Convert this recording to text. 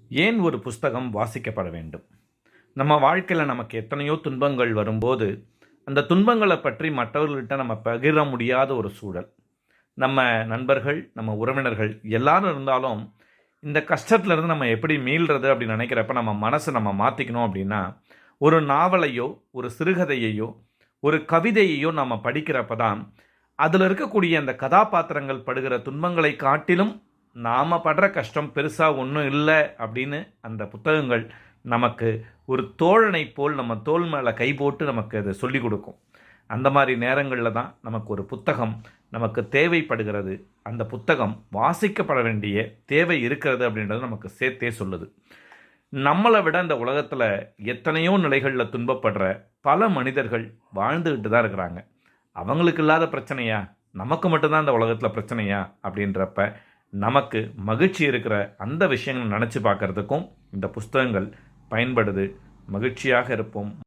ஏன் ஒரு புஸ்தகம் வாசிக்கப்பட வேண்டும்? நம்ம வாழ்க்கையில் நமக்கு எத்தனையோ துன்பங்கள் வரும்போது, அந்த துன்பங்களை பற்றி மற்றவர்கள்ட்ட நம்ம பகிர முடியாத ஒரு சூழல். நம்ம நண்பர்கள், நம்ம உறவினர்கள் எல்லாரும் இருந்தாலும், இந்த கஷ்டத்திலிருந்து நம்ம எப்படி மீள்றது அப்படின்னு நினைக்கிறப்ப, நம்ம மனசை நம்ம மாற்றிக்கணும் அப்படின்னா, ஒரு நாவலையோ, ஒரு சிறுகதையையோ, ஒரு கவிதையையோ நம்ம படிக்கிறப்ப தான், அதில் இருக்கக்கூடிய அந்த கதாபாத்திரங்கள் படுகிற துன்பங்களை காட்டிலும் நாம் படுற கஷ்டம் பெருசாக ஒன்றும் இல்லை அப்படின்னு அந்த புத்தகங்கள் நமக்கு ஒரு தோழனை போல் நம்ம தோள் மேலே கை போட்டு நமக்கு அதை சொல்லிக் கொடுக்கும். அந்த மாதிரி நேரங்களில் தான் நமக்கு ஒரு புத்தகம் நமக்கு தேவைப்படுகிறது. அந்த புத்தகம் வாசிக்கப்பட வேண்டிய தேவை இருக்கிறது அப்படின்றது நமக்கு சேர்த்தே சொல்லுது. நம்மளை விட இந்த உலகத்தில் எத்தனையோ நிலைகளில் துன்பப்படுற பல மனிதர்கள் வாழ்ந்துக்கிட்டு தான் இருக்கிறாங்க. அவங்களுக்கு இல்லாத பிரச்சனையா, நமக்கு மட்டும்தான் இந்த உலகத்தில் பிரச்சனையா அப்படின்றப்ப நமக்கு மகிழ்ச்சி இருக்கிற அந்த விஷயங்களை நினச்சி பார்க்குறதுக்கும் இந்த புஸ்தகங்கள் பயன்படுது. மகிழ்ச்சியாக இருப்போம்.